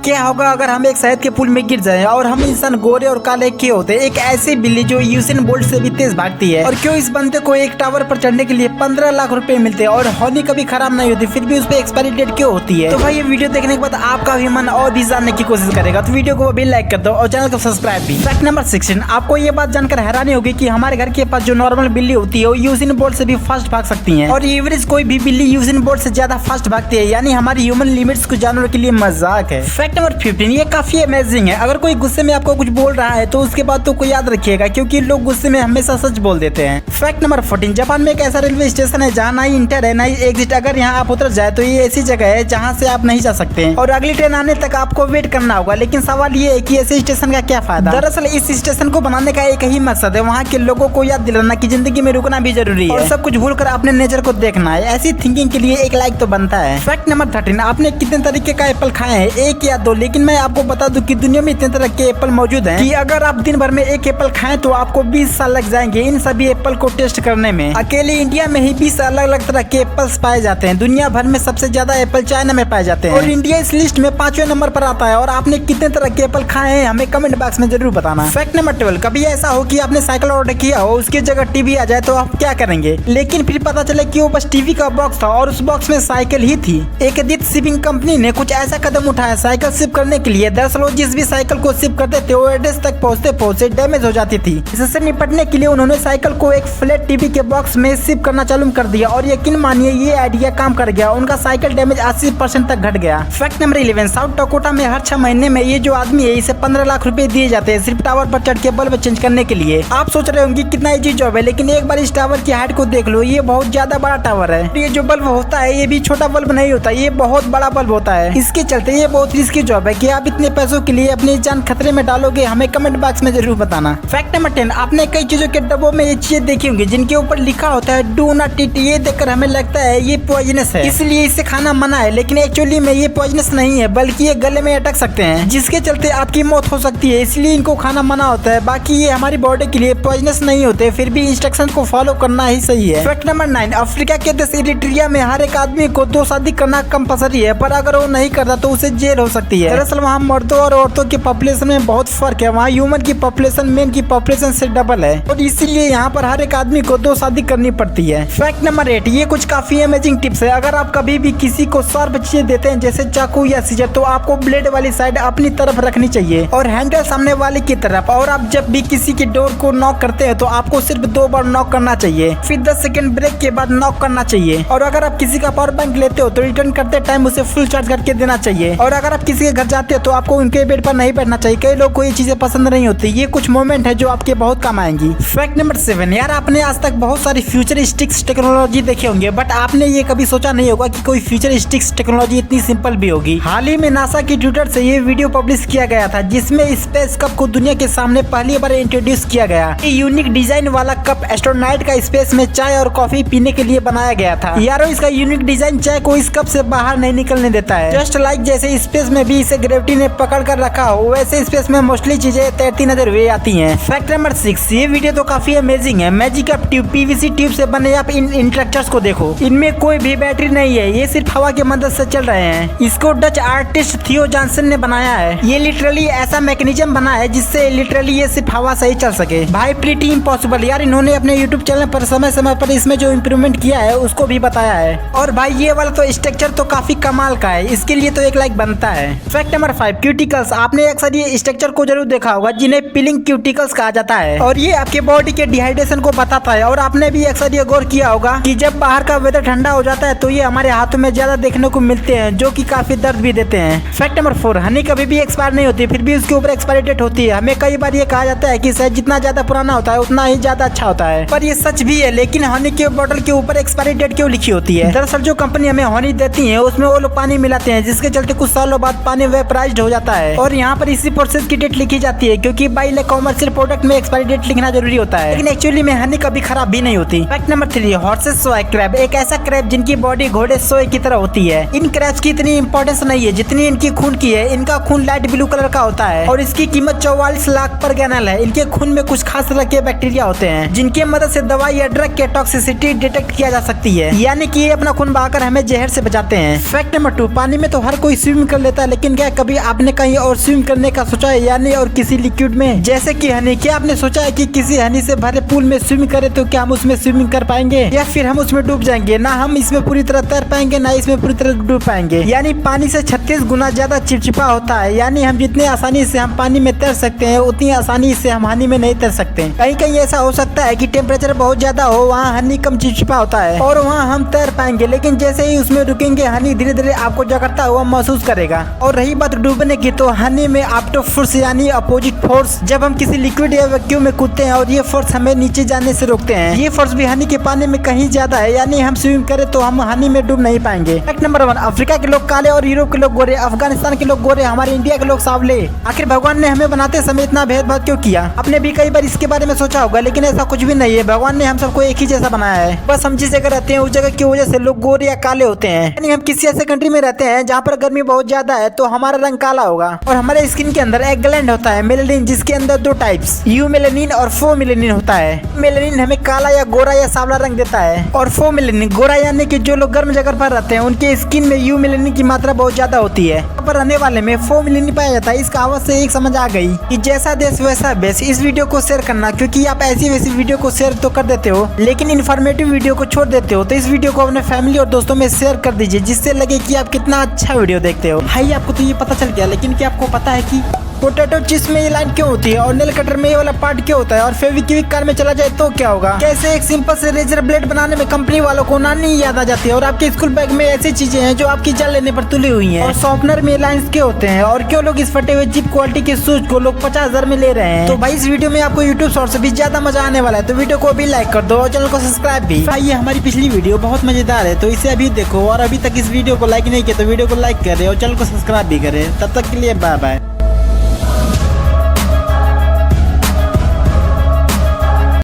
क्या होगा अगर हम एक शहद के पुल में गिर जाएं और हम इंसान गोरे और काले क्यों होते हैं? एक ऐसी बिल्ली जो यूसेन बोल्ट से भी तेज भागती है। और क्यों इस बंदे को एक टावर पर चढ़ने के लिए 15 लाख रुपए मिलते हैं और होनी कभी खराब नहीं होती, फिर भी उस पर एक्सपायरी डेट क्यों होती है? तो भाई ये वीडियो देखने के बाद आपका भी मन और भी जानने की कोशिश करेगा, तो वीडियो को भी लाइक कर दो और चैनल को सब्सक्राइब भी। फैक्ट नंबर 16, आपको ये बात जानकर हैरानी होगी कि हमारे घर के पास जो नॉर्मल बिल्ली होती है वो यूसेन बोल्ट से भी फास्ट भाग सकती है। और एवरेज कोई भी बिल्ली यूसेन बोल्ट से ज्यादा फास्ट भागती है, यानी हमारी ह्यूमन लिमिट्स कुछ जानवरों के लिए मजाक है। फैक्ट नंबर 15, ये काफी अमेजिंग है। अगर कोई गुस्से में आपको कुछ बोल रहा है तो उसके बाद तो कोई याद रखिएगा, क्योंकि लोग गुस्से में हमेशा सच बोल देते हैं। फैक्ट नंबर 14, जापान में एक ऐसा रेलवे स्टेशन है जहाँ ना ही इंटर है ना ही एग्जिट। अगर यहाँ आप उतर जाए तो ये ऐसी जगह है जहाँ से आप नहीं जा सकते हैं और अगली ट्रेन आने तक आपको वेट करना होगा। लेकिन सवाल ये है कि ऐसे स्टेशन का क्या फायदा? दरअसल इस स्टेशन को बनाने का एक ही मकसद है, वहाँ के लोगों को याद दिलाना कि जिंदगी में रुकना भी जरूरी है और सब कुछ भूल कर अपने नेचर को देखना है। ऐसी थिंकिंग के लिए एक लाइक तो बनता है। फैक्ट नंबर 13, आपने कितने तरीके का एप्पल खाए हैं? एक या दो? लेकिन मैं आपको बता दूं कि दुनिया में इतने तरह के एप्पल मौजूद हैं कि अगर आप दिन भर में एक एप्पल खाएं तो आपको 20 साल लग जाएंगे इन सभी एप्पल को टेस्ट करने में। अकेले इंडिया में ही 20 अलग अलग तरह के एप्पल्स पाए जाते हैं। दुनिया भर में सबसे ज्यादा एप्पल चाइना में पाए जाते हैं और इंडिया इस लिस्ट में 5वें नंबर पर आता है। और आपने कितने तरह के एप्पल खाए हैं हमें कमेंट बॉक्स में जरूर बताना। फैक्ट नंबर 12, कभी ऐसा हो कि आपने साइकिल ऑर्डर किया हो, उसकी जगह टीवी आ जाए तो आप क्या करेंगे? लेकिन फिर पता चले कि वो बस टीवी का बॉक्स था और उस बॉक्स में साइकिल ही थी। एक अदित शिपिंग कंपनी ने कुछ ऐसा कदम उठाया साइकिल शिप करने के लिए। दरअसल वो जिस भी साइकिल को शिप करते थे वो एड्रेस तक पहुँचते पहुँचते डैमेज हो जाती थी। इससे निपटने के लिए उन्होंने साइकिल को एक फ्लैट टीवी के बॉक्स में शिप करना चालू कर दिया और यकीन मानिए ये आइडिया काम कर गया। उनका साइकिल डैमेज 80% तक घट गया। फैक्ट नंबर 11, साउथ डकोटा में हर 6 महीने में ये जो आदमी है इसे 15 लाख रुपए दिए जाते हैं सिर्फ टावर पर चढ़ के बल्ब चेंज करने के लिए। आप सोच रहे होंगे कितना इजी जॉब है, लेकिन एक बार इस टावर की हाइट को देख लो, ये बहुत ज्यादा बड़ा टावर है। ये जो बल्ब होता है ये भी छोटा बल्ब नहीं होता, ये बहुत बड़ा बल्ब होता है। इसके चलते ये बहुत रिस्की जॉब है कि आप इतने पैसों के लिए अपनी जान खतरे में डालोगे, हमें कमेंट बॉक्स में जरूर बताना। फैक्ट नंबर 10, आपने कई चीजों के डब्बों में ये चीजें देखी होंगी जिनके ऊपर लिखा होता है डू नॉट ईट। ये देखकर हमें लगता है ये पॉइजनस है इसलिए इसे खाना मना है, लेकिन एक्चुअली में ये पॉइजनस नहीं है बल्कि ये गले में अटक सकते हैं जिसके चलते आपकी मौत हो सकती है, इसलिए इनको खाना मना होता है। बाकी ये हमारी बॉडी के लिए पॉइजनस नहीं होते, फिर भी इंस्ट्रक्शन को फॉलो करना ही सही है। फैक्ट नंबर 9, अफ्रीका के देश इरिट्रिया में हर एक आदमी को 2 शादी करना कंपल्सरी है, पर अगर वो नहीं करता तो उसे जेल हो सकती है। दरअसल वहाँ मर्दों और औरतों की पॉपुलेशन में बहुत फर्क है। वहाँ ह्यूमन की पॉपुलेशन मेन की पॉपुलेशन से डबल है और इसीलिए यहाँ पर हर एक आदमी को 2 शादी करनी पड़ती है। फैक्ट नंबर 8, ये कुछ काफी अमेजिंग टिप्स है। अगर आप कभी भी किसी को शार्प चीजें देते हैं जैसे चाकू या सीजर, तो आपको ब्लेड वाली साइड अपनी तरफ रखनी चाहिए और हैंडल सामने वाले की तरफ। और आप जब भी किसी के डोर को नॉक करते हैं तो आपको सिर्फ 2 बार नॉक करना चाहिए, फिर 10 सेकंड ब्रेक के बाद नॉक करना चाहिए। और अगर आप किसी का पावर बैंक लेते हो तो रिटर्न करते टाइम उसे फुल चार्ज करके देना चाहिए। और अगर आप किसी के घर जाते हो तो आपको उनके बेड पर नहीं बैठना चाहिए, कई लोग को ये चीजें पसंद नहीं होती। ये कुछ मोमेंट है जो आपके बहुत काम आएंगी। फैक्ट नंबर 7, यार आपने आज तक बहुत सारी फ्यूचरिस्टिक टेक्नोलॉजी देखे होंगे, बट आपने ये कभी सोचा नहीं होगा कि कोई फ्यूचरिस्टिक टेक्नोलॉजी इतनी सिंपल भी होगी। हाल ही में नासा की ट्विटर से ये वीडियो पब्लिश किया गया था जिसमें स्पेस कप को दुनिया के सामने पहली बार इंट्रोड्यूस किया गया। ये यूनिक डिजाइन वाला कप एस्ट्रोनॉट का स्पेस में चाय और कॉफी पीने के लिए बनाया गया था। यारो इसका यूनिक डिजाइन चाय को इस कप से बाहर नहीं निकलने देता है। जस्ट लाइक जैसे स्पेस में भी इसे ग्रेविटी ने पकड़ कर रखा हो, वैसे स्पेस में मोस्टली चीजें तैरती नजर हुई आती हैं। फैक्ट नंबर 6, ये वीडियो तो काफी अमेजिंग है। Magic cup tube PVC tube से बने आप इन इंस्ट्रक्टर्स को देखो, इनमें कोई भी बैटरी नहीं है, ये सिर्फ हवा की मदद से चल रहे हैं। इसको डच आर्टिस्ट थियो जॉनसन ने बनाया है। ये लिटरली ऐसा मैकेनिज्म बना है जिससे लिटरली ये सिर्फ हवा से ही चल सके। भाई प्रीटी इम्पॉसिबल। यार इन्होंने अपने यूट्यूब चैनल पर समय समय पर इसमें जो इम्प्रूवमेंट किया है उसको भी बताया है। और भाई ये वाला तो स्ट्रक्चर तो काफी कमाल का है, इसके लिए तो एक लाइक बनता है। Fact number 5, cuticles. आपने अक्सर ये स्ट्रक्चर को जरूर देखा होगा जिन्हें पिलिंग क्यूटिकल्स कहा जाता है और ये आपके बॉडी के डिहाइड्रेशन को बताता है। और आपने भी अक्सर ये गौर किया होगा कि जब बाहर का वेदर ठंडा हो जाता है तो ये हमारे हाथों में ज्यादा देखने को मिलते हैं जो कि काफी दर्द भी देते हैं। फैक्ट नंबर 4, हनी कभी भी एक्सपायर नहीं होती, फिर भी उसके ऊपर एक्सपायरी डेट होती है। हमें कई बार ये कहा जाता है कि शायद जितना ज्यादा पुराना होता है उतना ही ज्यादा अच्छा होता है, पर ये सच भी है। लेकिन हनी के बोतल के ऊपर एक्सपायरी डेट क्यों लिखी होती है? दरअसल जो कंपनी हमें हनी देती है उसमें वो लोग पानी मिलाते हैं जिसके चलते कुछ सालों बाद पानी वेपराइज्ड हो जाता है और यहाँ पर इसी प्रोसेस की डेट लिखी जाती है, क्योंकि बाई कॉमर्शियल प्रोडक्ट में एक्सपायरी डेट लिखना जरूरी होता है, लेकिन एक्चुअली में हनी कभी खराब भी नहीं होती। फैक्ट नंबर 3, हॉर्सेस सोया क्रैब। एक ऐसा क्रैब जिनकी बॉडी घोड़े सोए की तरह होती है। इन क्रैब्स की इतनी इंपॉर्टेंस नहीं है जितनी इनकी खून की है। इनका खून लाइट ब्लू कलर का होता है और इसकी कीमत 44 लाख पर गैलन है। इनके खून में कुछ खास तरह के बैक्टीरिया होते हैं जिनकी मदद से दवाई या ड्रग के टॉक्सिसिटी डिटेक्ट किया जा सकती है, यानी कि ये अपना खून बहाकर हमें जहर से बचाते हैं। फैक्ट नंबर 2, पानी में तो हर कोई स्विम कर लेता है, लेकिन क्या कभी आपने कहीं और स्विम करने का सोचा है यानी और किसी लिक्विड में, जैसे कि हनी? क्या आपने सोचा है कि किसी हनी से भरे पूल में स्विमिंग करें तो क्या हम उसमें स्विमिंग कर पाएंगे या फिर हम उसमें डूब जाएंगे? ना हम इसमें पूरी तरह तैर पाएंगे ना इसमें पूरी तरह डूब पाएंगे। यानी पानी से 36 गुना ज्यादा चिपचिपा होता है। यानी हम जितने आसानी से हम पानी में तैर सकते हैं उतनी आसानी से हम हनी में नहीं तैर सकते। कहीं कहीं ऐसा हो सकता है कि टेम्परेचर बहुत ज्यादा हो, वहाँ हनी कम चिपचिपा होता है और वहाँ हम तैर पाएंगे, लेकिन जैसे ही उसमें रुकेंगे हनी धीरे धीरे आपको जकड़ता हुआ महसूस करेगा। और रही बात डूबने की, तो हनी में ऑप्टो फोर्स यानी अपोजिट फोर्स, जब हम किसी लिक्विड या वैक्यूम में कूदते हैं और ये फोर्स हमें नीचे जाने से रोकते हैं, ये फोर्स भी हनी के पानी में कहीं ज्यादा है। यानी हम स्विम करें तो हम हनी में डूब नहीं पाएंगे। फैक्ट नंबर 1, अफ्रीका के लोग काले और यूरोप के लोग गोरे, अफगानिस्तान के लोग गोरे, हमारे इंडिया के लोग सावले। आखिर भगवान ने हमें बनाते समय इतना भेदभाव क्यों किया? आपने भी कई बार इसके बारे में सोचा होगा, लेकिन ऐसा कुछ भी नहीं है। भगवान ने हम सबको एक ही जैसा बनाया है, बस हम जिस जगह रहते हैं उस जगह की वजह से लोग गोरे या काले होते हैं। यानी हम किसी ऐसे कंट्री में रहते हैं जहाँ पर गर्मी बहुत ज्यादा है तो हमारा रंग काला होगा। और हमारे स्किन के अंदर एक ग्लैंड होता है मेलेनिन, जिसके अंदर 2 टाइप्स यू मेलेनिन और फो मेलेनिन होता है। मेलेनिन हमें काला या गोरा या सांवला रंग देता है और फो मेलेनिन गोरा, यानी कि जो लोग गर्म जगह पर रहते हैं उनके स्किन में यू मेलेनिन की मात्रा बहुत ज्यादा होती है। यहाँ पर रहने वाले में फो मेलेनिन पाया जाता है। इस कहावत से एक समझ आ गई कि जैसा देश वैसा बेस। इस वीडियो को शेयर करना, क्योंकि आप ऐसी वैसी वीडियो को शेयर तो कर देते हो लेकिन इन्फॉर्मेटिव वीडियो को छोड़ देते हो। तो इस वीडियो को अपने फैमिली और दोस्तों में शेयर कर दीजिए, जिससे लगे कि आप कितना अच्छा वीडियो देखते हो। भाई आपको तो ये पता चल गया, लेकिन क्या आपको पता है कि पोटैटो चिप्स में ये लाइन क्यों होती है और नेल कटर में ये वाला पार्ट क्यों होता है और फेविक्विक कार में चला जाए तो क्या होगा? कैसे एक सिंपल से रेजर ब्लेड बनाने में कंपनी वालों को नानी याद आ जाती है और आपके स्कूल बैग में ऐसी चीजें हैं जो आपकी जान लेने पर तुली हुई हैं। और शॉर्पनर में लाइंस क्यों होते हैं और क्यों लोग इस फटे हुए चिप क्वालिटी के शूज को लोग 50,000 में ले रहे हैं? तो भाई इस वीडियो में आपको यूट्यूब शॉर्ट से भी ज्यादा मजा आने वाला है, तो वीडियो को भी लाइक कर दो और चैनल को सब्सक्राइब भी। भाई ये हमारी पिछली वीडियो बहुत मजेदार है, तो इसे अभी देखो और अभी तक इस वीडियो को लाइक नहीं किया तो वीडियो को लाइक करे और चैनल को सब्सक्राइब भी करे। तब तक के लिए बाय बाय।